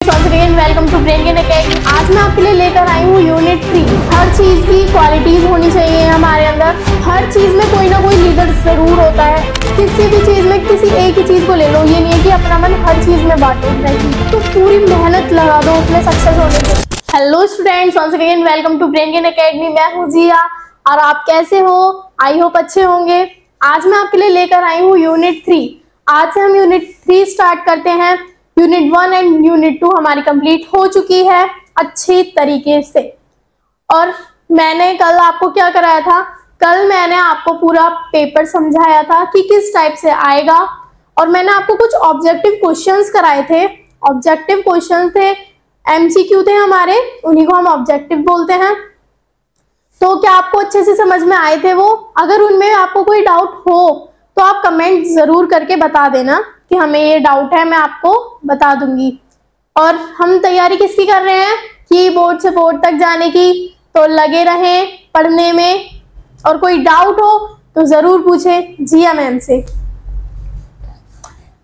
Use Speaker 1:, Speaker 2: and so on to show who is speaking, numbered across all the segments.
Speaker 1: Welcome to Brain Gain Academy. आज मैं आपके लिए लेकर आई हूँ यूनिट 3। हर चीज की क्वालिटीज होनी चाहिए हमारे अंदर। हर चीज में कोई ना कोई लीडर जरूर होता है। किसी भी चीज में किसी एक ही चीज को ले लो, ये नहीं है कि अपना मन हर चीज में बांटो, नहीं, तो पूरी मेहनत लगा दो उसमें सक्सेस होने के। Hello students, once again welcome to Brain Gain Academy. मैं हूँ जिया और आप कैसे हो? आई होप अच्छे होंगे। आज मैं आपके लिए लेकर आई हूँ यूनिट 3। आज से हम यूनिट 3 स्टार्ट करते हैं। यूनिट 1 एंड यूनिट 2 हमारी कंप्लीट हो चुकी है अच्छी तरीके से। और मैंने कल आपको क्या कराया था? कल मैंने आपको पूरा पेपर समझाया था कि किस टाइप से आएगा, और मैंने आपको कुछ ऑब्जेक्टिव क्वेश्चंस कराए थे। ऑब्जेक्टिव क्वेश्चंस थे, एमसीक्यू थे हमारे, उन्हीं को हम ऑब्जेक्टिव बोलते हैं। तो क्या आपको अच्छे से समझ में आए थे वो? अगर उनमें आपको कोई डाउट हो तो आप कमेंट जरूर करके बता देना कि हमें ये डाउट है, मैं आपको बता दूंगी। और हम तैयारी किसकी कर रहे हैं? कि बोर्ड से बोर्ड तक जाने की। तो लगे रहें पढ़ने में, और कोई डाउट हो तो जरूर पूछें जिया मैम से।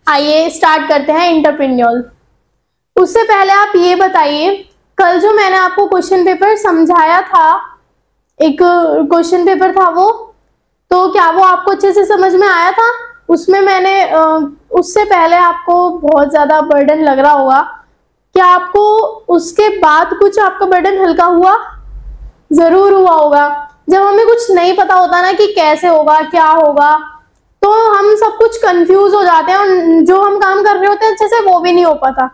Speaker 1: आइए स्टार्ट करते हैं एंटरप्रेन्योर। उससे पहले आप ये बताइए, कल जो मैंने आपको क्वेश्चन पेपर समझाया था, एक क्वेश्चन पेपर था वो, तो क्या वो आपको अच्छे से समझ में आया था? उसमें मैंने उससे पहले आपको बहुत ज्यादा बर्डन लग रहा होगा, क्या आपको उसके बाद कुछ आपका बर्डन हल्का हुआ? जरूर हुआ होगा। जब हमें कुछ नहीं पता होता ना कि कैसे होगा क्या होगा, तो हम सब कुछ कंफ्यूज हो जाते हैं और जो हम काम कर रहे होते हैं अच्छे से वो भी नहीं हो पाता।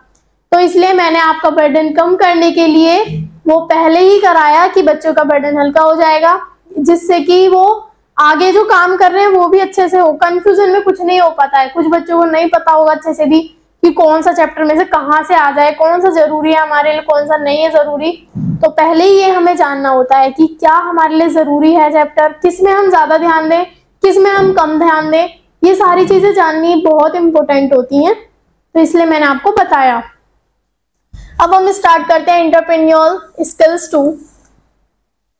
Speaker 1: तो इसलिए मैंने आपका बर्डन कम करने के लिए वो पहले ही कराया कि बच्चों का बर्डन हल्का हो जाएगा, जिससे कि वो आगे जो काम कर रहे हैं वो भी अच्छे से हो। कंफ्यूजन में कुछ नहीं हो पाता है। कुछ बच्चों को नहीं पता होगा अच्छे से भी कि कौन सा चैप्टर में से कहाँ से आ जाए, कौन सा जरूरी है हमारे लिए, कौन सा नहीं है जरूरी। तो पहले ही ये हमें जानना होता है कि क्या हमारे लिए जरूरी है चैप्टर, किस में हम ज्यादा ध्यान दें, किस में हम कम ध्यान दें। ये सारी चीजें जाननी बहुत इंपॉर्टेंट होती हैं, तो इसलिए मैंने आपको बताया। अब हम स्टार्ट करते हैं एंटरप्रेन्योर स्किल्स 2।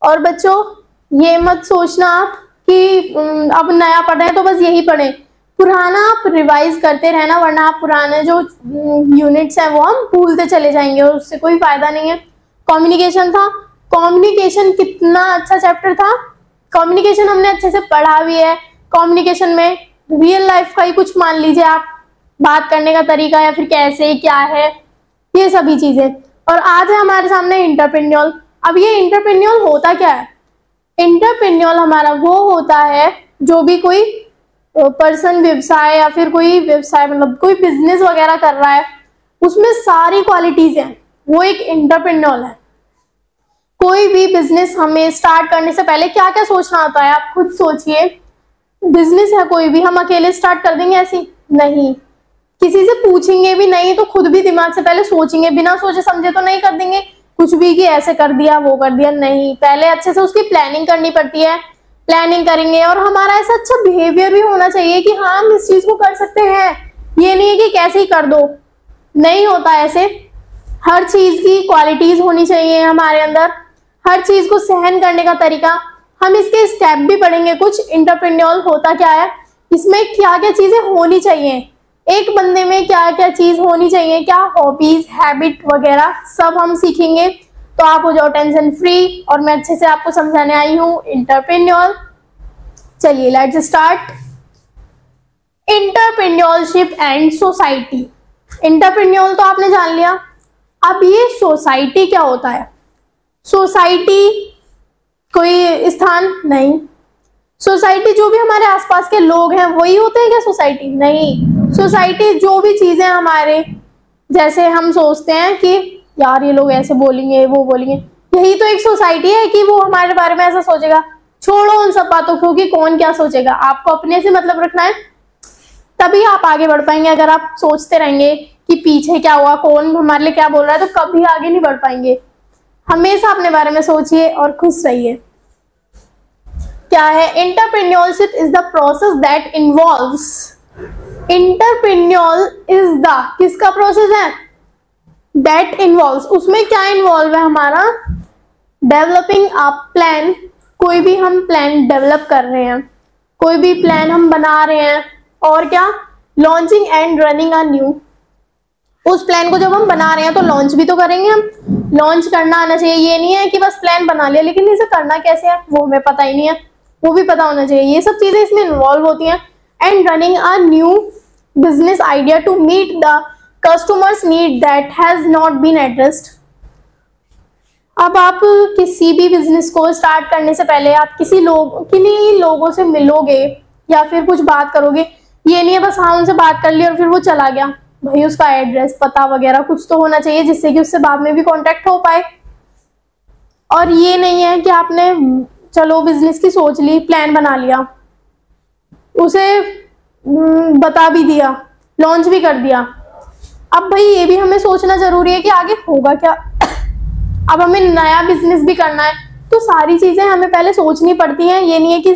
Speaker 1: और बच्चों ये मत सोचना आप कि अब नया पढ़ रहे हैं तो बस यही पढ़े। पुराना आप रिवाइज करते रहना, वरना आप पुराने जो यूनिट्स हैं वो हम भूलते चले जाएंगे और उससे कोई फायदा नहीं है। कम्युनिकेशन था, कम्युनिकेशन कितना अच्छा चैप्टर था। कम्युनिकेशन हमने अच्छे से पढ़ा भी है। कम्युनिकेशन में रियल लाइफ का ही कुछ मान लीजिए आप, बात करने का तरीका या फिर कैसे क्या है, ये सभी चीजें। और आज है हमारे सामने एंटरप्रेन्योर। अब ये एंटरप्रेन्योर होता क्या है? एंटरप्रेन्योर हमारा वो होता है जो भी कोई पर्सन व्यवसाय या फिर कोई व्यवसाय मतलब कोई बिजनेस वगैरह कर रहा है, उसमें सारी क्वालिटीज हैं, वो एक एंटरप्रेन्योर है। कोई भी बिजनेस हमें स्टार्ट करने से पहले क्या क्या सोचना होता है, आप खुद सोचिए। बिजनेस है कोई भी, हम अकेले स्टार्ट कर देंगे ऐसी? नहीं, किसी से पूछेंगे भी नहीं, तो खुद भी दिमाग से पहले सोचेंगे, बिना सोचे समझे तो नहीं कर देंगे कुछ भी कि ऐसे कर दिया वो कर दिया। नहीं, पहले अच्छे से उसकी प्लानिंग करनी पड़ती है। प्लानिंग करेंगे और हमारा ऐसा अच्छा बिहेवियर भी होना चाहिए कि हाँ हम इस चीज को कर सकते हैं। ये नहीं है कि कैसे ही कर दो, नहीं होता ऐसे। हर चीज की क्वालिटीज होनी चाहिए हमारे अंदर, हर चीज को सहन करने का तरीका। हम इसके स्टेप भी पढ़ेंगे कुछ। एंटरप्रेन्योर होता क्या है, इसमें क्या क्या चीजें होनी चाहिए, एक बंदे में क्या क्या चीज होनी चाहिए, क्या हॉबीज हैबिट वगैरह सब हम सीखेंगे। तो आप हो जाओ टेंशन फ्री, और मैं अच्छे से आपको समझाने आई हूँ एंटरप्रेन्योर। चलिए let's start. Entrepreneurship and society. Entrepreneur तो आपने जान लिया। अब ये सोसाइटी क्या होता है? सोसाइटी कोई स्थान नहीं, सोसाइटी जो भी हमारे आसपास के लोग हैं वही होते हैं क्या सोसाइटी? नहीं, सोसाइटी जो भी चीजें हमारे, जैसे हम सोचते हैं कि यार ये लोग ऐसे बोलेंगे वो बोलेंगे, यही तो एक सोसाइटी है कि वो हमारे बारे में ऐसा सोचेगा। छोड़ो उन सब बातों को कि कौन क्या सोचेगा, आपको अपने से मतलब रखना है, तभी आप आगे बढ़ पाएंगे। अगर आप सोचते रहेंगे कि पीछे क्या हुआ, कौन हमारे लिए क्या बोल रहा है, तो कभी आगे नहीं बढ़ पाएंगे। हमेशा अपने बारे में सोचिए और खुश रहिए। क्या है entrepreneurship? Is the process that involves. Entrepreneur is the किसका प्रोसेस है? दैट इन्वॉल्व्स, उसमें क्या इन्वॉल्व है हमारा? डेवलपिंग अ प्लान, कोई भी हम प्लान डेवलप कर रहे हैं, कोई भी प्लान हम बना रहे हैं, और क्या? Launching and running a new उस प्लान को जब हम बना रहे हैं तो लॉन्च भी तो करेंगे, हम लॉन्च करना आना चाहिए। ये नहीं है कि बस प्लान बना लिया लेकिन इसे करना कैसे है वो हमें पता ही नहीं है, वो भी पता होना चाहिए। ये सब चीजें इसमें इन्वॉल्व होती हैं। And running a new business idea to meet the customers need that has not been addressed. अब आप किसी भी बिजनेस को स्टार्ट करने से पहले आप किन्हीं लोगों से मिलोगे या फिर कुछ बात करोगे। ये नहीं है बस हाँ उनसे बात कर ली और फिर वो चला गया। भाई उसका एड्रेस पता वगैरह कुछ तो होना चाहिए जिससे कि उससे बाद में भी कांटेक्ट हो पाए। और ये नहीं है कि आपने चलो बिजनेस की सोच ली, प्लान बना लिया, उसे बता भी दिया, लॉन्च भी कर दिया। अब भाई ये भी हमें सोचना जरूरी है कि आगे होगा क्या। अब हमें नया बिजनेस भी करना है तो सारी चीजें हमें पहले सोचनी पड़ती हैं। ये नहीं है कि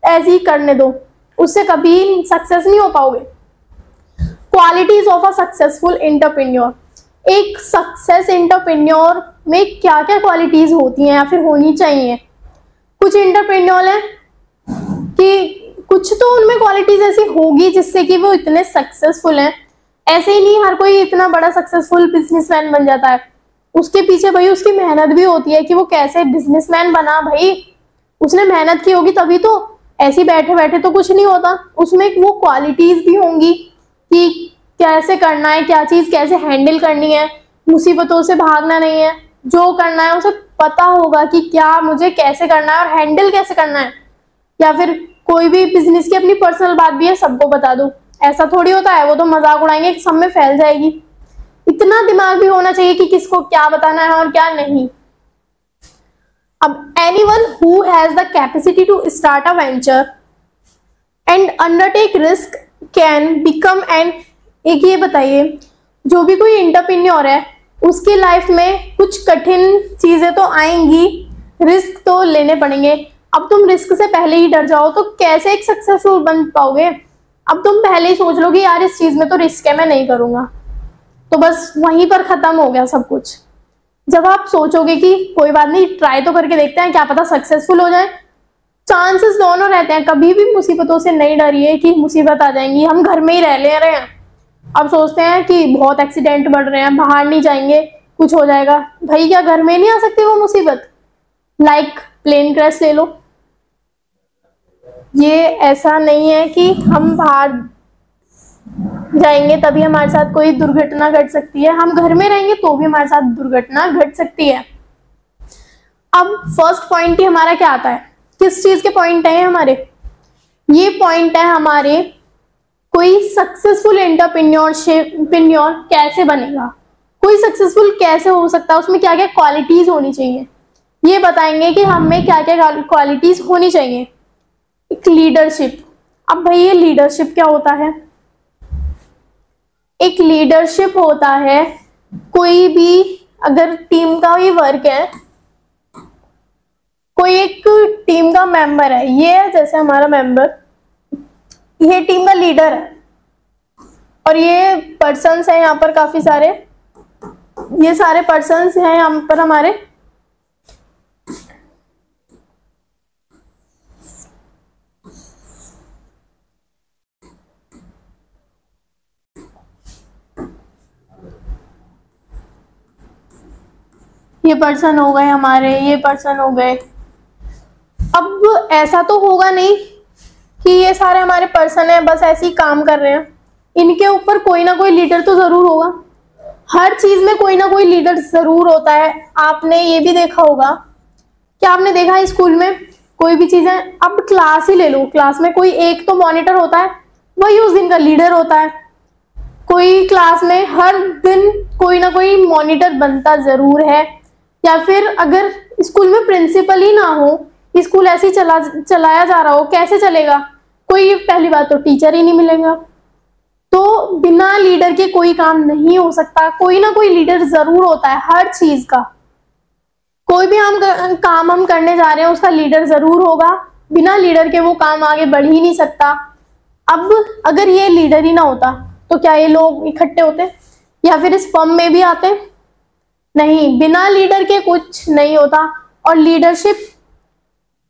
Speaker 1: ऐसे ही करने दो, उससे कभी सक्सेस नहीं हो पाओगे। Qualities of a successful entrepreneur. एक सक्सेस एंटरप्रेन्योर में क्या क्या क्वालिटीज होती हैं या फिर होनी चाहिए। कुछ एंटरप्रेन्योर है कि कुछ तो उनमें क्वालिटीज ऐसी होगी जिससे कि वो इतने सक्सेसफुल हैं। ऐसे ही नहीं हर कोई इतना बड़ा सक्सेसफुल बिजनेसमैन बन जाता है, उसके पीछे भाई उसकी मेहनत भी होती है कि वो कैसे बिजनेसमैन बना। भाई उसने मेहनत की होगी तभी तो, ऐसे बैठे बैठे तो कुछ नहीं होता। उसमें वो क्वालिटीज भी होंगी कि कैसे करना है, क्या चीज कैसे हैंडल करनी है, मुसीबतों से भागना नहीं है, जो करना है उसे पता होगा कि क्या मुझे कैसे करना है और हैंडल कैसे करना है। या फिर कोई भी बिजनेस की अपनी पर्सनल बात भी है सबको बता दो, ऐसा थोड़ी होता है, वो तो मजाक उड़ाएंगे, सब में फैल जाएगी। इतना दिमाग भी होना चाहिए कि किसको क्या बताना है और क्या नहीं। अब anyone who has the capacity to start a venture and undertake risk can become an. एक ये बताइए, जो भी कोई एंटरप्रेन्योर है उसकी लाइफ में कुछ कठिन चीजें तो आएंगी, रिस्क तो लेने पड़ेंगे। अब तुम रिस्क से पहले ही डर जाओ तो कैसे एक सक्सेसफुल बन पाओगे। अब तुम पहले ही सोच लो कि यार इस चीज में तो रिस्क है, मैं नहीं करूंगा, तो बस वहीं पर खत्म हो गया सब कुछ। जब आप सोचोगे कि कोई बात नहीं ट्राई तो करके देखते हैं, क्या पता सक्सेसफुल हो जाए, चांसेस दोनों रहते हैं। कभी भी मुसीबतों से नहीं डरिए कि मुसीबत आ जाएंगी, हम घर में ही रह ले रहे हैं। अब सोचते हैं कि बहुत एक्सीडेंट बढ़ रहे हैं, बाहर नहीं जाएंगे कुछ हो जाएगा। भाई क्या घर में नहीं आ सकती वो मुसीबत? लाइक प्लेन क्रैश ले लो। ये ऐसा नहीं है कि हम बाहर जाएंगे तभी हमारे साथ कोई दुर्घटना घट सकती है, हम घर में रहेंगे तो भी हमारे साथ दुर्घटना घट सकती है। अब फर्स्ट पॉइंट ही हमारा क्या आता है, किस चीज के पॉइंट है हमारे? ये पॉइंट है हमारे कोई सक्सेसफुल एंटरप्रेन्योर कैसे बनेगा, कोई सक्सेसफुल कैसे हो सकता है, उसमें क्या क्या क्वालिटीज होनी चाहिए, ये बताएंगे कि हमें क्या क्या क्वालिटीज होनी चाहिए। एक लीडरशिप। अब भाई ये लीडरशिप क्या होता है? एक लीडरशिप होता है कोई भी, अगर टीम का ये वर्क है, कोई एक टीम का मेंबर है, ये है जैसे हमारा मेंबर, ये टीम का लीडर है और ये पर्सन्स हैं यहाँ पर काफी सारे, ये सारे पर्सन्स हैं यहाँ पर हमारे। ये पर्सन हो गए हमारे, ये पर्सन हो गए। अब ऐसा तो होगा नहीं कि ये सारे हमारे पर्सन हैं बस ऐसे ही काम कर रहे हैं, इनके ऊपर कोई ना कोई लीडर तो जरूर होगा। हर चीज में कोई ना कोई लीडर जरूर होता है। आपने ये भी देखा होगा, क्या आपने देखा है स्कूल में कोई भी चीजें, अब क्लास ही ले लो, क्लास में कोई एक तो मॉनिटर होता है, वही उस दिन का लीडर होता है। कोई क्लास में हर दिन कोई ना कोई मॉनिटर बनता जरूर है। या फिर अगर स्कूल में प्रिंसिपल ही ना हो, स्कूल ऐसे ही चलाया जा रहा हो, कैसे चलेगा? कोई पहली बात तो टीचर ही नहीं मिलेगा, तो बिना लीडर के कोई काम नहीं हो सकता। कोई ना कोई लीडर जरूर होता है हर चीज का। कोई भी काम हम करने जा रहे हैं उसका लीडर जरूर होगा, बिना लीडर के वो काम आगे बढ़ ही नहीं सकता। अब अगर ये लीडर ही ना होता तो क्या ये लोग इकट्ठे होते या फिर इस फर्म में भी आते? नहीं, बिना लीडर के कुछ नहीं होता। और लीडरशिप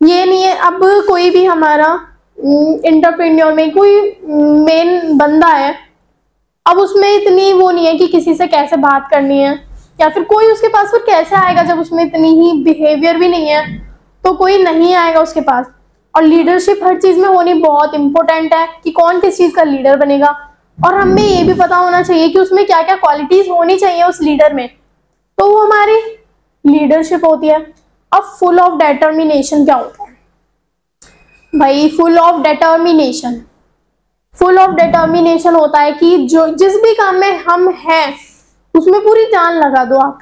Speaker 1: ये नहीं है, अब कोई भी हमारा एंटरप्रेन्योर में कोई मेन बंदा है, अब उसमें इतनी वो नहीं है कि किसी से कैसे बात करनी है, या फिर कोई उसके पास फिर कैसे आएगा जब उसमें इतनी ही बिहेवियर भी नहीं है, तो कोई नहीं आएगा उसके पास। और लीडरशिप हर चीज में होनी बहुत इंपॉर्टेंट है कि कौन किस चीज का लीडर बनेगा, और हमें ये भी पता होना चाहिए कि उसमें क्या क्या क्वालिटीज होनी चाहिए उस लीडर में, तो वो हमारी लीडरशिप होती है। अब फुल ऑफ डिटर्मिनेशन क्या होता है भाई? Full of determination, full of determination होता है कि जो जिस भी काम में हम हैं उसमें पूरी जान लगा दो आप।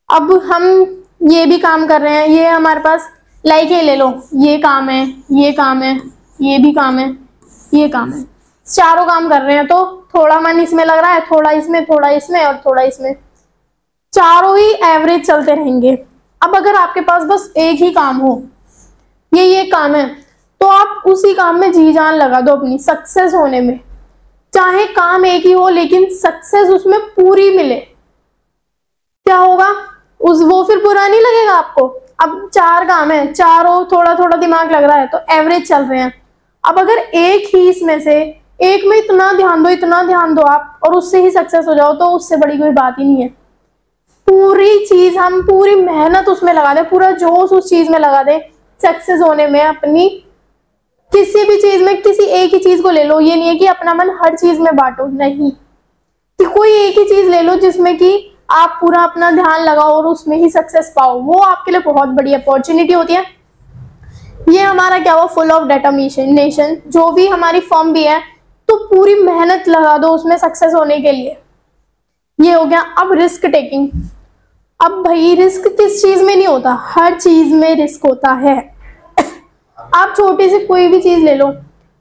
Speaker 1: अब हम ये भी काम कर रहे हैं, ये हमारे पास लाइक ये ले लो, ये काम है, ये काम है, ये भी काम है, ये काम है, चारों काम कर रहे हैं, तो थोड़ा मन इसमें लग रहा है, थोड़ा इसमें, थोड़ा इसमें और थोड़ा इसमें, चारों ही एवरेज चलते रहेंगे। अब अगर आपके पास बस एक ही काम हो, ये काम है, तो आप उसी काम में जी जान लगा दो अपनी सक्सेस होने में। चाहे काम एक ही हो लेकिन सक्सेस उसमें पूरी मिले, क्या होगा वो फिर बुरा नहीं लगेगा आपको। अब 4 काम है, चारों थोड़ा थोड़ा दिमाग लग रहा है तो एवरेज चल रहे हैं। अब अगर एक ही इसमें से एक में इतना ध्यान दो, इतना ध्यान दो आप, और उससे ही सक्सेस हो जाओ, तो उससे बड़ी कोई बात ही नहीं है। पूरी चीज हम पूरी मेहनत उसमें लगा दे, पूरा जोश उस चीज में लगा दे सक्सेस होने में अपनी। किसी भी चीज में किसी एक ही चीज को ले लो, ये नहीं है कि अपना मन हर चीज में बांटो, नहीं, कि कोई एक ही चीज ले लो जिसमें कि आप पूरा अपना ध्यान लगाओ और उसमें ही सक्सेस पाओ, वो आपके लिए बहुत बड़ी अपॉर्चुनिटी होती है। ये हमारा क्या हुआ? Full of determination. जो भी हमारी फॉर्म भी है तो पूरी मेहनत लगा दो उसमें सक्सेस होने के लिए, ये हो गया। अब रिस्क टेकिंग। अब भाई रिस्क किस चीज में नहीं होता? हर चीज में रिस्क होता है। आप छोटी सी कोई भी चीज ले लो,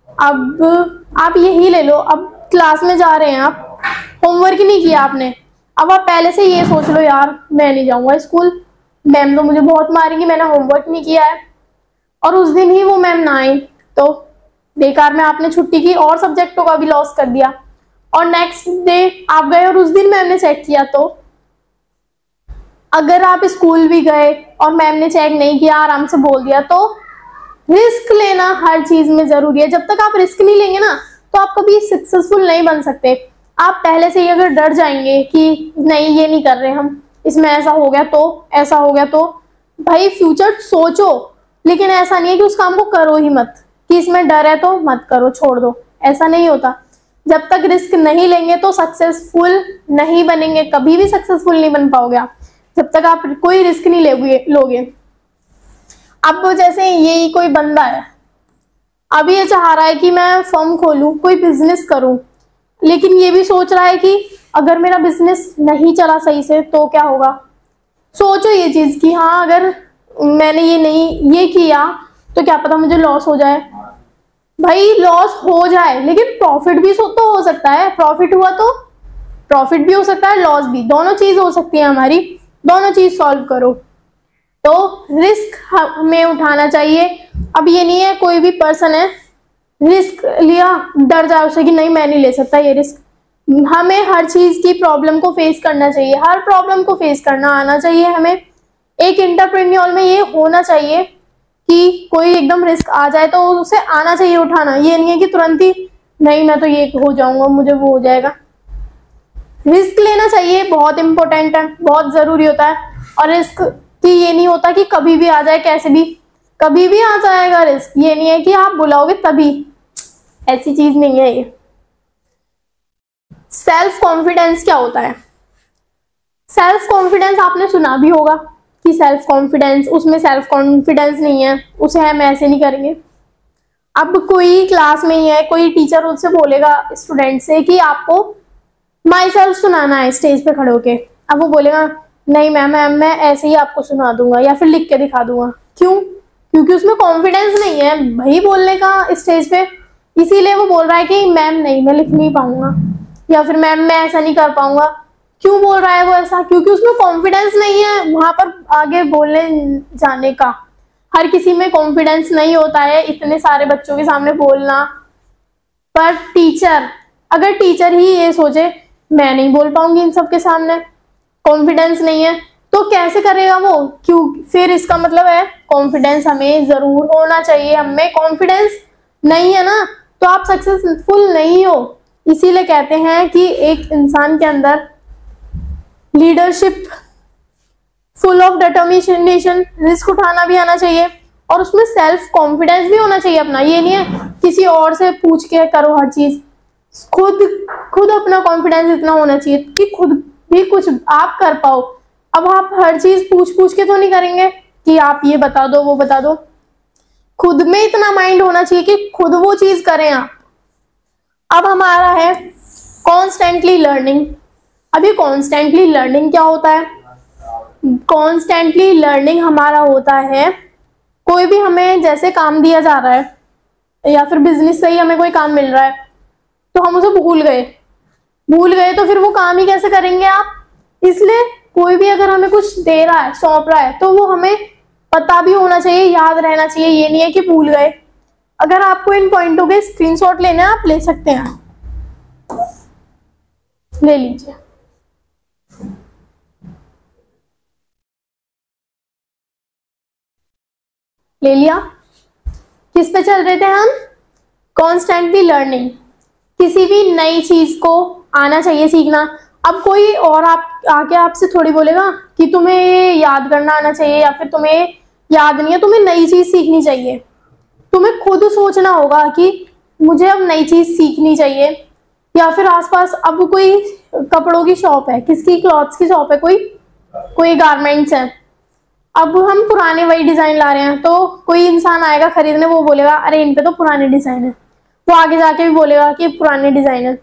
Speaker 1: अब आप यही ले लो, अब क्लास में जा रहे हैं, आप होमवर्क नहीं किया आपने, अब आप पहले से ये सोच लो यार मैं नहीं जाऊंगा स्कूल, मैम तो मुझे बहुत मारेंगी, मैंने होमवर्क नहीं किया है, और उस दिन ही वो मैम ना आई तो बेकार में आपने छुट्टी की और सब्जेक्टों का भी लॉस कर दिया। और नेक्स्ट डे आप गए और उस दिन मैम ने चेक किया, तो अगर आप स्कूल भी गए और मैम ने चेक नहीं किया, आराम से बोल दिया, तो रिस्क लेना हर चीज में जरूरी है। जब तक आप रिस्क नहीं लेंगे ना तो आप कभी सक्सेसफुल नहीं बन सकते। आप पहले से ही अगर डर जाएंगे कि नहीं ये नहीं कर रहे हम, इसमें ऐसा हो गया तो, ऐसा हो गया तो, भाई फ्यूचर सोचो, लेकिन ऐसा नहीं है कि उस काम को करो ही मत, कि इसमें डर है तो मत करो, छोड़ दो, ऐसा नहीं होता। जब तक रिस्क नहीं लेंगे तो सक्सेसफुल नहीं बनेंगे, कभी भी सक्सेसफुल नहीं बन पाओगे आप जब तक आप कोई रिस्क नहीं लोगे। अब जैसे यही कोई बंदा है, अब ये चाह रहा है कि मैं फर्म खोलूं, कोई बिजनेस करूं, लेकिन ये भी सोच रहा है कि अगर मेरा बिजनेस नहीं चला सही से तो क्या होगा। सोचो ये चीज कि हाँ अगर मैंने ये किया तो क्या पता मुझे लॉस हो जाए। भाई लॉस हो जाए लेकिन प्रॉफिट भी तो हो सकता है, प्रॉफिट हुआ तो प्रॉफिट भी हो सकता है, लॉस भी, दोनों चीज हो सकती है हमारी, दोनों चीज सॉल्व करो। तो रिस्क हमें उठाना चाहिए। अब ये नहीं है कोई भी पर्सन है रिस्क लिया डर जाए उसे कि नहीं मैं नहीं ले सकता ये रिस्क। हमें हर चीज की प्रॉब्लम को फेस करना चाहिए, हर प्रॉब्लम को फेस करना आना चाहिए हमें। एक एंटरप्रेन्योर में ये होना चाहिए कि कोई एकदम रिस्क आ जाए तो उसे आना चाहिए उठाना, ये नहीं है कि तुरंत ही नहीं मैं तो ये हो जाऊंगा, मुझे वो हो जाएगा। रिस्क लेना चाहिए, बहुत इंपॉर्टेंट है, बहुत जरूरी होता है। और रिस्क कि ये नहीं होता कि कभी भी आ जाए, कैसे भी कभी भी आ जाएगा रिस्क, ये नहीं है कि आप बुलाओगे तभी, ऐसी चीज नहीं है ये। सेल्फ कॉन्फिडेंस क्या होता है? सेल्फ कॉन्फिडेंस आपने सुना भी होगा कि सेल्फ कॉन्फिडेंस, उसमें सेल्फ कॉन्फिडेंस नहीं है, उसे हम ऐसे नहीं करेंगे। अब कोई क्लास में ही है, कोई टीचर उससे बोलेगा स्टूडेंट से कि आपको माई सेल्फ सुनाना है स्टेज पे खड़े होके, अब वो बोलेगा नहीं मैम मैं ऐसे ही आपको सुना दूंगा या फिर लिख के दिखा दूंगा। क्यों? क्योंकि उसमें कॉन्फिडेंस नहीं है भाई बोलने का स्टेज पे, इसीलिए वो बोल रहा है कि मैम नहीं मैं लिख नहीं पाऊंगा, या फिर मैम मैं ऐसा नहीं कर पाऊंगा। क्यों बोल रहा है वो ऐसा? क्योंकि उसमें कॉन्फिडेंस नहीं है वहां पर आगे बोलने जाने का। हर किसी में कॉन्फिडेंस नहीं होता है इतने सारे बच्चों के सामने बोलना। पर टीचर, अगर टीचर ही ये सोचे मैं नहीं बोल पाऊंगी इन सबके सामने, कॉन्फिडेंस नहीं है, तो कैसे करेगा वो? क्यों? फिर इसका मतलब है कॉन्फिडेंस हमें जरूर होना चाहिए। हमें कॉन्फिडेंस नहीं है ना तो आप सक्सेसफुल नहीं हो। इसीलिए कहते हैं कि एक इंसान के अंदर leadership, full of determination, risk उठाना भी आना चाहिए और उसमें सेल्फ कॉन्फिडेंस भी होना चाहिए अपना। ये नहीं है किसी और से पूछ के करो हर चीज, खुद अपना कॉन्फिडेंस इतना होना चाहिए कि खुद भी कुछ आप कर पाओ। अब आप हर चीज पूछ के तो नहीं करेंगे कि आप ये बता दो वो बता दो, खुद में इतना माइंड होना चाहिए कि खुद वो चीज करें आप। अब हमारा है कॉन्स्टेंटली लर्निंग। अभी कॉन्स्टेंटली लर्निंग क्या होता है? कॉन्स्टेंटली लर्निंग हमारा होता है, कोई भी हमें जैसे काम दिया जा रहा है या फिर बिजनेस से ही हमें कोई काम मिल रहा है तो हम उसे भूल गए तो फिर वो काम ही कैसे करेंगे आप? इसलिए कोई भी अगर हमें कुछ दे रहा है, सौंप रहा है, तो वो हमें पता भी होना चाहिए, याद रहना चाहिए। ये नहीं है कि भूल गए। अगर आपको इन पॉइंटों के स्क्रीनशॉट लेना है आप ले सकते हैं, ले लीजिए। ले लिया? किस पे चल रहे थे हम? Constantly learning. किसी भी नई चीज को आना चाहिए सीखना। अब कोई और आप आके आपसे थोड़ी बोलेगा कि तुम्हें ये याद करना आना चाहिए या फिर तुम्हें याद नहीं है, तुम्हें नई चीज सीखनी चाहिए। तुम्हें खुद सोचना होगा कि मुझे अब नई चीज सीखनी चाहिए। या फिर आसपास अब कोई कपड़ों की शॉप है, किसकी, क्लॉथ्स की शॉप है, कोई गारमेंट्स है, अब हम पुराने वही डिजाइन ला रहे हैं तो कोई इंसान आएगा खरीदने, वो बोलेगा अरे इन पे तो पुराने डिजाइन है, वो आगे जाके भी बोलेगा कि पुराने डिजाइन है।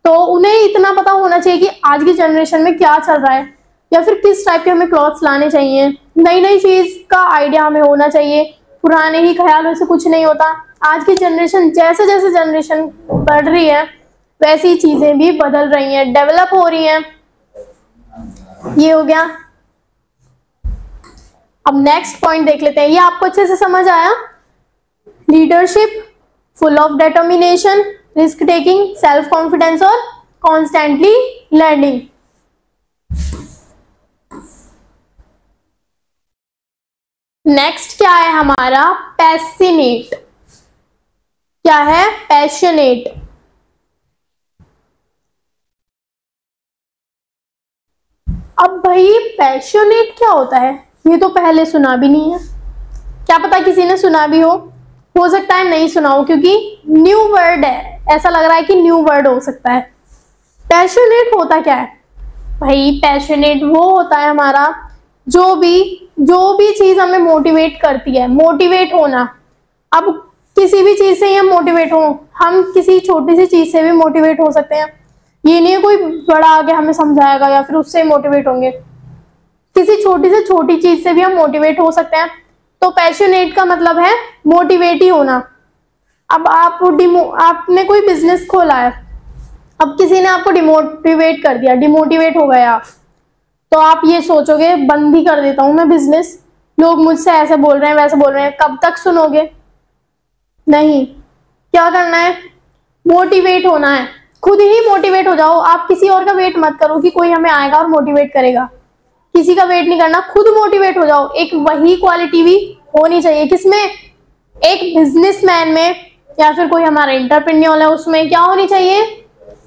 Speaker 1: तो उन्हें इतना पता होना चाहिए कि आज की जनरेशन में क्या चल रहा है या फिर किस टाइप के हमें क्लॉथ्स लाने चाहिए। नई चीज का आइडिया हमें होना चाहिए। पुराने ही ख्यालों से कुछ नहीं होता। आज की जनरेशन जैसे जैसे जनरेशन बढ़ रही है वैसी चीजें भी बदल रही हैं, डेवलप हो रही हैं। ये हो गया। अब नेक्स्ट पॉइंट देख लेते हैं। ये आपको अच्छे से समझ आया? Leadership, full of determination, risk taking, self confidence और कॉन्स्टेंटली लर्निंग। नेक्स्ट क्या है हमारा? पैशनेट। क्या है? पैशनेट। अब भाई पैशनेट क्या होता है? ये तो पहले सुना भी नहीं है। क्या पता किसी ने सुना भी हो सकता है नहीं सुना हो क्योंकि न्यू वर्ड है। ऐसा लग रहा है कि न्यू वर्ड हो सकता है। पैशनेट होता क्या है भाई? पैशनेट वो होता है हमारा जो भी चीज हमें मोटिवेट करती है। मोटिवेट होना, अब किसी भी चीज से ही हम मोटिवेट हो, हम किसी छोटी सी चीज से भी मोटिवेट हो सकते हैं। ये नहीं है कोई बड़ा आगे हमें समझाएगा या फिर उससे मोटिवेट होंगे। किसी छोटी से छोटी चीज से भी हम मोटिवेट हो सकते हैं। तो पैशनेट का मतलब है मोटिवेट ही होना। अब आपने कोई बिजनेस खोला है, अब किसी ने आपको डिमोटिवेट कर दिया, डिमोटिवेट हो गए आप, तो आप ये सोचोगे बंद ही कर देता हूं मैं बिजनेस, लोग मुझसे ऐसे बोल रहे हैं वैसे बोल रहे हैं। कब तक सुनोगे? नहीं। क्या करना है? मोटिवेट होना है। खुद ही मोटिवेट हो जाओ। आप किसी और का वेट मत करो कि कोई हमें आएगा और मोटिवेट करेगा। किसी का वेट नहीं करना, खुद मोटिवेट हो जाओ। एक वही क्वालिटी भी होनी चाहिए किसमें? एक बिजनेसमैन में या फिर कोई हमारा एंटरप्रेन्योर है उसमें क्या होनी चाहिए?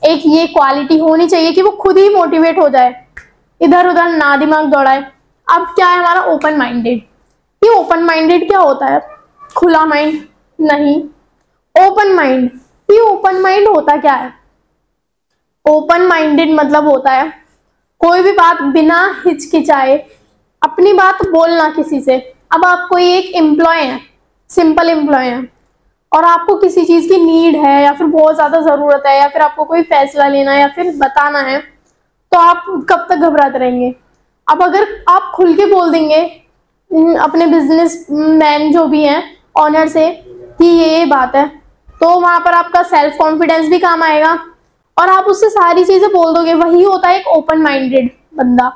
Speaker 1: एक ये क्वालिटी होनी चाहिए कि वो खुद ही मोटिवेट हो जाए, इधर उधर ना दिमाग दौड़ाए। अब क्या है हमारा? Open minded. ये ओपन माइंडेड क्या होता है? खुला माइंड नहीं, ओपन माइंड। ये ओपन माइंड होता क्या है? ओपन माइंडेड मतलब होता है कोई भी बात बिना हिचकिचाए अपनी बात बोलना किसी से। अब आप कोई एक एम्प्लॉय है, सिंपल एम्प्लॉय है, और आपको किसी चीज की नीड है या फिर बहुत ज्यादा जरूरत है या फिर आपको कोई फैसला लेना है या फिर बताना है, तो आप कब तक घबराते रहेंगे? अब अगर आप खुल के बोल देंगे अपने बिजनेस मैन जो भी हैं ऑनर से कि ये बात है, तो वहां पर आपका सेल्फ कॉन्फिडेंस भी काम आएगा और आप उससे सारी चीजें बोल दोगे। वही होता है एक ओपन माइंडेड बंदा।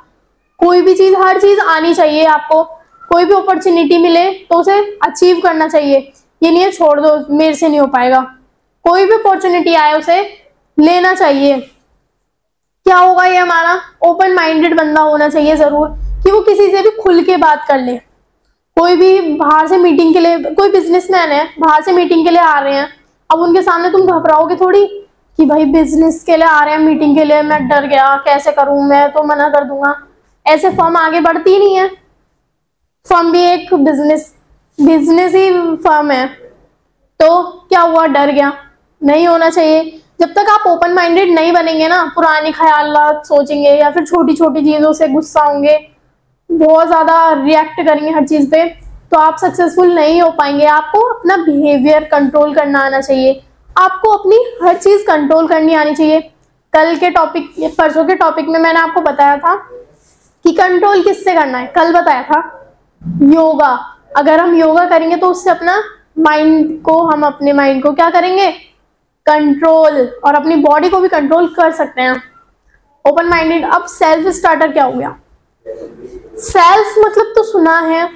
Speaker 1: कोई भी चीज, हर चीज आनी चाहिए आपको। कोई भी अपॉर्चुनिटी मिले तो उसे अचीव करना चाहिए। ये नहीं है छोड़ दो मेरे से नहीं हो पाएगा। कोई भी अपॉर्चुनिटी आए उसे लेना चाहिए। क्या होगा? ये हमारा ओपन माइंडेड बंदा होना चाहिए जरूर, कि वो किसी से भी खुल के बात कर ले। कोई भी बाहर से मीटिंग के लिए, कोई बिजनेसमैन है बाहर से मीटिंग के लिए आ रहे हैं, अब उनके सामने तुम घबराओगे थोड़ी कि भाई बिजनेस के लिए आ रहे हैं मीटिंग के लिए, मैं डर गया, कैसे करूं, मैं तो मना कर दूंगा, ऐसे फर्म आगे बढ़ती नहीं है। फर्म भी एक बिजनेस ही फर्म है, तो क्या हुआ, डर गया, नहीं होना चाहिए। जब तक आप ओपन माइंडेड नहीं बनेंगे ना, पुराने ख्यालात सोचेंगे या फिर छोटी छोटी चीजों से गुस्सा होंगे, बहुत ज्यादा रिएक्ट करेंगे हर चीज पे, तो आप सक्सेसफुल नहीं हो पाएंगे। आपको अपना बिहेवियर कंट्रोल करना आना चाहिए, आपको अपनी हर चीज कंट्रोल करनी आनी चाहिए। कल के टॉपिक, परसों के टॉपिक में मैंने आपको बताया था कि कंट्रोल किससे करना है, कल बताया था योगा। अगर हम योगा करेंगे तो उससे अपना माइंड को, हम अपने माइंड को क्या करेंगे, कंट्रोल, और अपनी बॉडी को भी कंट्रोल कर सकते हैं ओपन माइंडेड। अब सेल्फ स्टार्टर क्या हो गया, सेल्फ मतलब तो सुना है,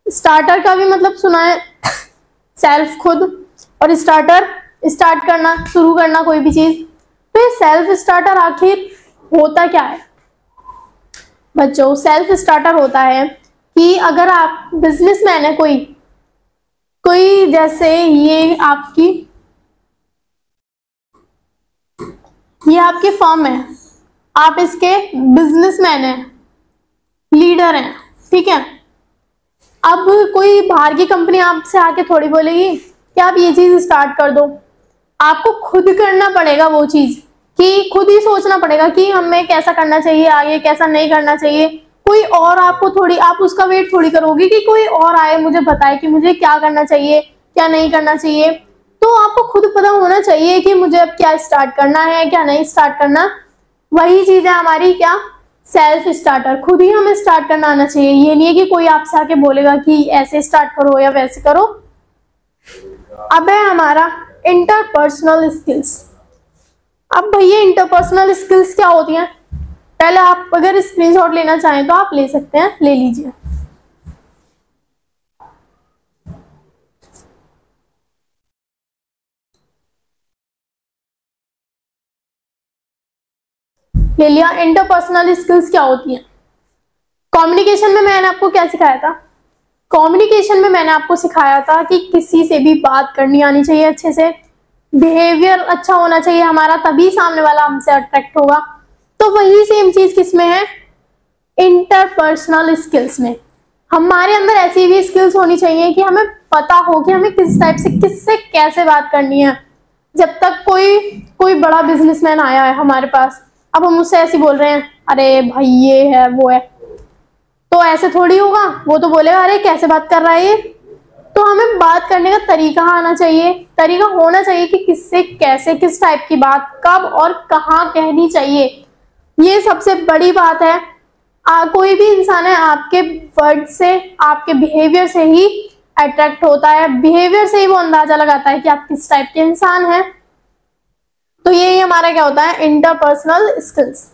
Speaker 1: स्टार्टर का भी मतलब सुना है, सेल्फ खुद, और स्टार्टर स्टार्ट करना, शुरू करना कोई भी चीज। तो ये सेल्फ स्टार्टर आखिर होता क्या है बच्चों? सेल्फ स्टार्टर होता है कि अगर आप बिजनेसमैन है, कोई जैसे ये आपकी फर्म है, आप इसके बिजनेसमैन है, लीडर हैं, ठीक है। अब कोई बाहर की कंपनी आपसे आके थोड़ी बोलेगी कि आप ये चीज स्टार्ट कर दो, आपको खुद करना पड़ेगा वो चीज, कि खुद ही सोचना पड़ेगा कि हमें कैसा करना चाहिए, आगे कैसा नहीं करना चाहिए। कोई और आपको थोड़ी, आप उसका वेट थोड़ी करोगे कि कोई और आए मुझे बताए कि मुझे क्या करना चाहिए, क्या नहीं करना चाहिए। तो आपको खुद पता होना चाहिए कि मुझे अब क्या स्टार्ट करना है, क्या नहीं स्टार्ट करना। वही चीज है हमारी क्या, सेल्फ स्टार्टर। खुद ही हमें स्टार्ट करना आना चाहिए। ये नहीं है कि कोई आपसे आके बोलेगा कि ऐसे स्टार्ट करो या वैसे करो। अब है हमारा इंटरपर्सनल स्किल्स। अब भैया इंटरपर्सनल स्किल्स क्या होती हैं? पहले आप अगर स्क्रीनशॉट लेना चाहें तो आप ले सकते हैं, ले लीजिए। ले लिया। इंटरपर्सनल स्किल्स क्या होती हैं? कम्युनिकेशन में मैंने आपको क्या सिखाया था? कम्युनिकेशन में मैंने आपको सिखाया था कि किसी से भी बात करनी आनी चाहिए अच्छे से, बिहेवियर अच्छा होना चाहिए हमारा, तभी सामने वाला हमसे अट्रैक्ट होगा। तो वही सेम चीज किसमें है? इंटरपर्सनल स्किल्स में। हमारे अंदर ऐसी भी स्किल्स होनी चाहिए कि हमें पता हो कि हमें किस टाइप से, किससे कैसे बात करनी है। जब तक कोई बड़ा बिजनेसमैन आया है हमारे पास, अब हम उससे ऐसे बोल रहे हैं, अरे भाई ये है वो है, तो ऐसे थोड़ी होगा। वो तो बोलेगा अरे कैसे बात कर रहा है ये। तो हमें बात करने का तरीका आना चाहिए, तरीका होना चाहिए कि किससे कैसे, किस टाइप की बात कब और कहाँ कहनी चाहिए। ये सबसे बड़ी बात है। कोई भी इंसान है आपके वर्ड से, आपके बिहेवियर से ही अट्रैक्ट होता है। बिहेवियर से ही वो अंदाजा लगाता है कि आप किस टाइप के इंसान हैं। तो यही हमारा क्या होता है, इंटरपर्सनल स्किल्स।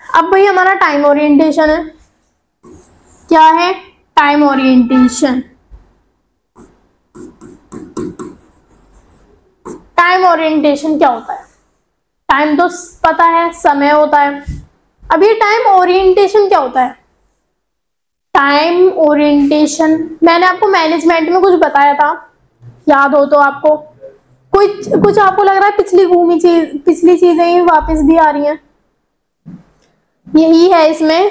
Speaker 1: अब भाई हमारा टाइम ओरिएंटेशन है। क्या है? Time orientation. टाइम ओरिएंटेशन क्या होता है? टाइम तो पता है, समय होता है। अब ये टाइम ओरिएंटेशन क्या होता है? टाइम ओरिएंटेशन मैंने आपको मैनेजमेंट में कुछ बताया था, याद हो तो आपको। कुछ आपको लग रहा है पिछली चीजें ही वापस भी आ रही हैं। यही है इसमें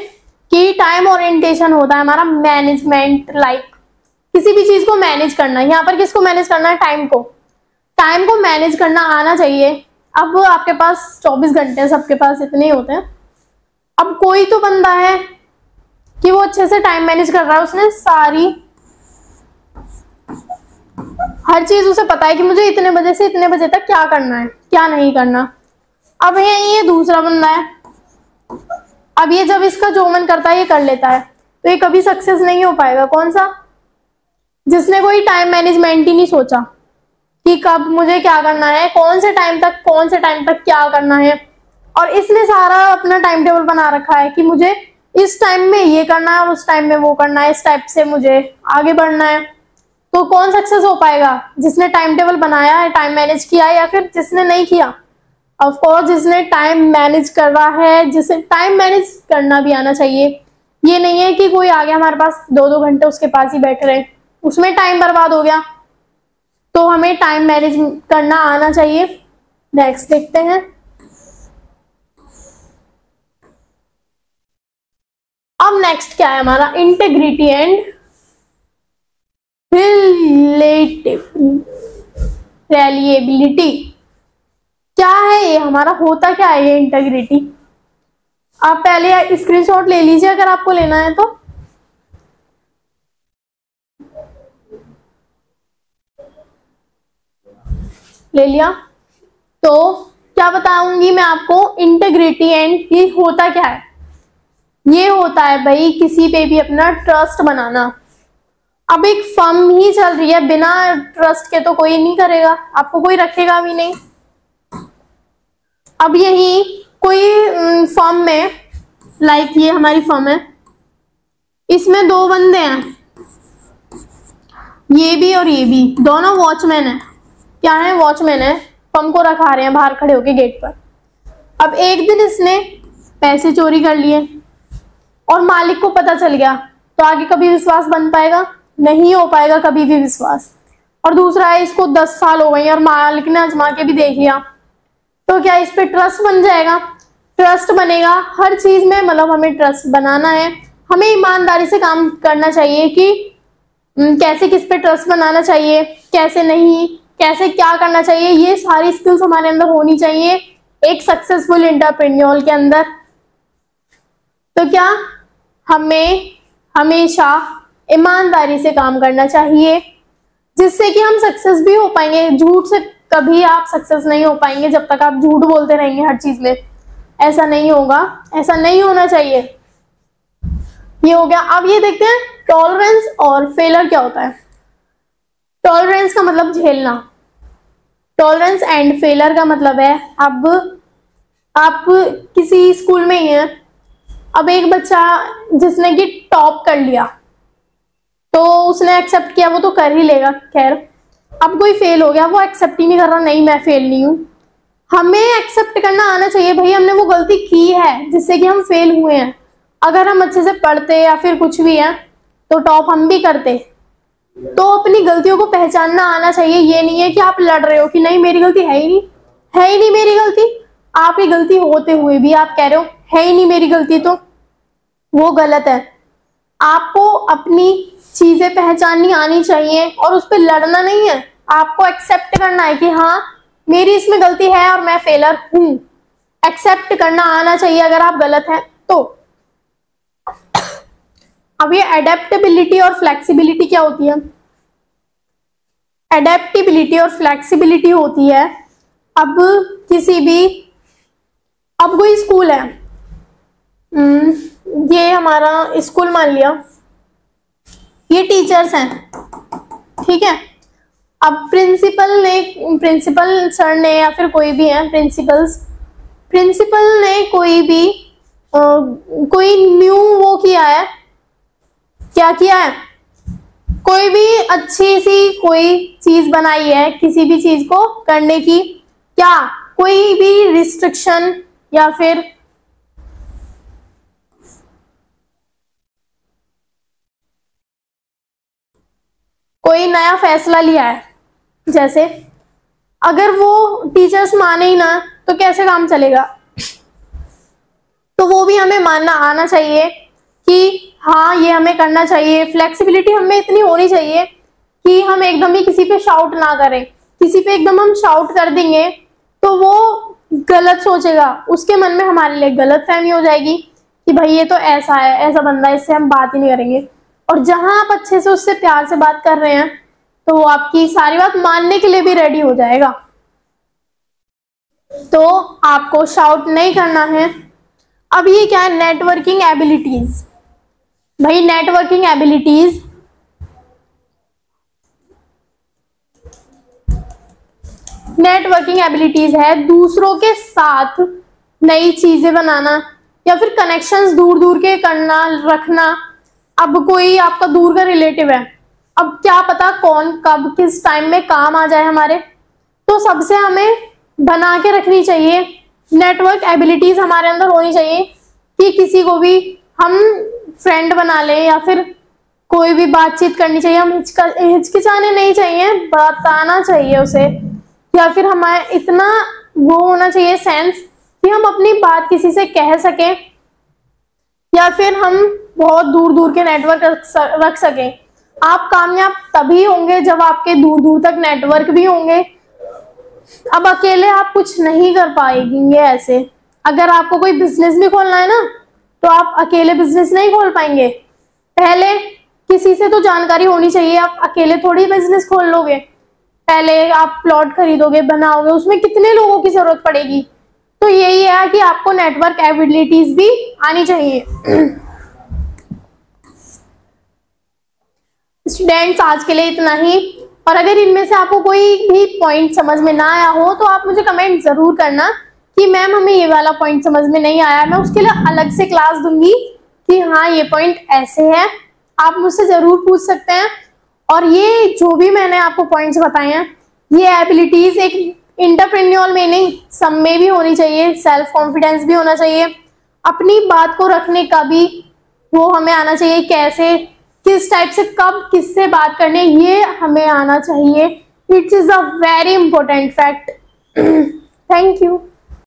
Speaker 1: कि टाइम ओरिएंटेशन होता है हमारा मैनेजमेंट, लाइक किसी भी चीज को मैनेज करना। यहाँ पर किसको मैनेज करना है? टाइम को। टाइम को मैनेज करना आना चाहिए। अब आपके पास 24 घंटे, सबके पास इतने ही होते हैं। अब कोई तो बंदा है कि वो अच्छे से टाइम मैनेज कर रहा है, उसने हर चीज उसे पता है कि मुझे इतने बजे से इतने बजे तक क्या करना है, क्या नहीं करना। अब ये दूसरा बंदा है, अब ये जब इसका जो मन करता है ये कर लेता है, तो ये कभी सक्सेस नहीं हो पाएगा। कौन सा? जिसने कोई टाइम मैनेजमेंट ही नहीं सोचा कि कब मुझे क्या करना है, कौन से टाइम तक क्या करना है। और इसने सारा अपना टाइम टेबल बना रखा है कि मुझे इस टाइम में ये करना है और उस टाइम में वो करना है, इस टाइप से मुझे आगे बढ़ना है। तो कौन सक्सेस हो पाएगा? जिसने टाइम टेबल बनाया है, टाइम मैनेज किया है, या फिर जिसने नहीं किया? ऑफ कोर्स जिसने टाइम मैनेज कर रहा है, जिसे टाइम मैनेज करना भी आना चाहिए। ये नहीं है कि कोई आ गया हमारे पास 2-2 घंटे उसके पास ही बैठ रहे, उसमें टाइम बर्बाद हो गया। तो हमें टाइम मैनेज करना आना चाहिए। नेक्स्ट देखते हैं। अब नेक्स्ट क्या है हमारा, इंटेग्रिटी एंड रिलायबिलिटी। क्या है ये हमारा, होता क्या है ये इंटेग्रिटी? आप पहले स्क्रीनशॉट ले लीजिए अगर आपको लेना है तो। ले लिया? तो क्या बताऊंगी मैं आपको, इंटेग्रिटी एंड ये होता क्या है। ये होता है भाई किसी पे भी अपना ट्रस्ट बनाना। अब एक फर्म ही चल रही है, बिना ट्रस्ट के तो कोई नहीं करेगा, आपको कोई रखेगा भी नहीं। अब यही कोई फर्म में, लाइक ये हमारी फर्म है, इसमें दो बंदे हैं, ये भी और ये भी, दोनों वॉचमैन है। क्या है, वॉचमैन है, फर्म को रखा रहे हैं बाहर खड़े होके गेट पर। अब एक दिन इसने पैसे चोरी कर लिए और मालिक को पता चल गया, तो आगे कभी विश्वास बन पाएगा? नहीं हो पाएगा कभी भी विश्वास। और दूसरा है, इसको 10 साल हो गए और मालिक ने आजमा के भी देख लिया, तो क्या इस पे ट्रस्ट बन जाएगा? ट्रस्ट बनेगा हर चीज में, मतलब हमें ट्रस्ट बनाना है, हमें ईमानदारी से काम करना चाहिए कि कैसे किस पे ट्रस्ट बनाना चाहिए, कैसे नहीं, कैसे क्या करना चाहिए, ये सारी स्किल्स हमारे अंदर होनी चाहिए एक सक्सेसफुल एंटरप्रेन्योर के अंदर। तो क्या हमें हमेशा ईमानदारी से काम करना चाहिए, जिससे कि हम सक्सेस भी हो पाएंगे। झूठ से कभी आप सक्सेस नहीं हो पाएंगे जब तक आप झूठ बोलते रहेंगे हर चीज में, ऐसा नहीं होगा, ऐसा नहीं होना चाहिए। ये हो गया। अब ये देखते हैं टॉलरेंस और फेलर क्या होता है। टॉलरेंस का मतलब झेलना, टॉलरेंस एंड फेलर का मतलब है, अब आप किसी स्कूल में ही हैं, अब एक बच्चा जिसने कि टॉप कर लिया तो उसने एक्सेप्ट किया, वो तो कर ही लेगा खैर। अब कोई फेल हो गया, वो एक्सेप्ट ही नहीं कर रहा, नहीं मैं फेल नहीं हूं। हमें एक्सेप्ट करना आना चाहिए भाई, हमने वो गलती की है जिससे कि हम फेल हुए हैं। अगर हम अच्छे से पढ़ते या फिर कुछ भी है तो टॉप हम भी करते। तो अपनी गलतियों को पहचानना आना चाहिए। ये नहीं है कि आप लड़ रहे हो कि नहीं मेरी गलती है ही नहीं, है ही नहीं मेरी गलती। आपकी गलती होते हुए भी आप कह रहे हो है ही नहीं मेरी गलती, तो वो गलत है। आपको अपनी चीजें पहचाननी आनी चाहिए और उस पर लड़ना नहीं है, आपको एक्सेप्ट करना है कि हाँ मेरी इसमें गलती है और मैं फेलर हूं। एक्सेप्ट करना आना चाहिए अगर आप गलत हैं तो। अब ये एडेप्टेबिलिटी और फ्लेक्सिबिलिटी क्या होती है? एडेप्टेबिलिटी और फ्लेक्सिबिलिटी होती है, अब किसी भी, अब कोई स्कूल है, ये हमारा स्कूल मान लिया, ये टीचर्स हैं, ठीक है। अब प्रिंसिपल सर ने या फिर कोई भी है प्रिंसिपल ने कोई भी कोई न्यू वो किया है, क्या किया है, कोई भी अच्छी सी कोई चीज बनाई है, किसी भी चीज को करने की, क्या कोई भी रिस्ट्रिक्शन या फिर कोई नया फैसला लिया है, जैसे अगर वो टीचर्स माने ही ना तो कैसे काम चलेगा। तो वो भी हमें मानना आना चाहिए कि हाँ ये हमें करना चाहिए। फ्लेक्सिबिलिटी हमें इतनी होनी चाहिए कि हम एकदम ही किसी पे शाउट ना करें। किसी पे एकदम हम शाउट कर देंगे तो वो गलत सोचेगा, उसके मन में हमारे लिए गलत फहमी हो जाएगी कि भाई ये तो ऐसा है, ऐसा बंदा है, इससे हम बात ही नहीं करेंगे। और जहां आप अच्छे से उससे प्यार से बात कर रहे हैं तो वो आपकी सारी बात मानने के लिए भी रेडी हो जाएगा। तो आपको शाउट नहीं करना है। अब ये क्या है, नेटवर्किंग एबिलिटीज। भाई नेटवर्किंग एबिलिटीज है दूसरों के साथ नई चीजें बनाना या फिर कनेक्शंस दूर दूर के करना रखना। अब कोई आपका दूर का रिलेटिव है, अब क्या पता कौन कब किस टाइम में काम आ जाए हमारे, तो सबसे हमें बना के रखनी चाहिए। नेटवर्क एबिलिटीज हमारे अंदर होनी चाहिए कि किसी को भी हम फ्रेंड बना लें या फिर कोई भी बातचीत करनी चाहिए, हम हिचकिचाने नहीं चाहिए, बताना चाहिए उसे, या फिर हमारे इतना वो होना चाहिए सेंस कि हम अपनी बात किसी से कह सकें, या फिर हम बहुत दूर दूर के नेटवर्क रख सकें। आप कामयाब तभी होंगे जब आपके दूर दूर तक नेटवर्क भी होंगे। अब अकेले आप कुछ नहीं कर पाएंगे ऐसे। अगर आपको कोई बिजनेस भी खोलना है ना, तो आप अकेले बिजनेस नहीं खोल पाएंगे। पहले किसी से तो जानकारी होनी चाहिए, आप अकेले थोड़ी बिजनेस खोल लोगे। पहले आप प्लॉट खरीदोगे, बनाओगे, उसमें कितने लोगों की जरूरत पड़ेगी। तो यही है कि आपको नेटवर्क एबिलिटीज भी आनी चाहिए। स्टूडेंट्स, आज के लिए इतना ही। और अगर इनमें से आपको कोई भी पॉइंट समझ में ना आया हो तो आप मुझे कमेंट जरूर करना कि मैम हमें ये वाला पॉइंट समझ में नहीं आया। मैं उसके लिए अलग से क्लास दूंगी कि हाँ ये पॉइंट ऐसे है। आप मुझसे जरूर पूछ सकते हैं। और ये जो भी मैंने आपको पॉइंट्स बताए हैं, ये एबिलिटीज एक एंटरप्रेन्योर में नहीं, सब में भी होनी चाहिए। सेल्फ कॉन्फिडेंस भी होना चाहिए, अपनी बात को रखने का भी वो हमें आना चाहिए, कैसे किस टाइप से कब किससे बात करने, ये हमें आना चाहिए। It is a very important fact. Thank you.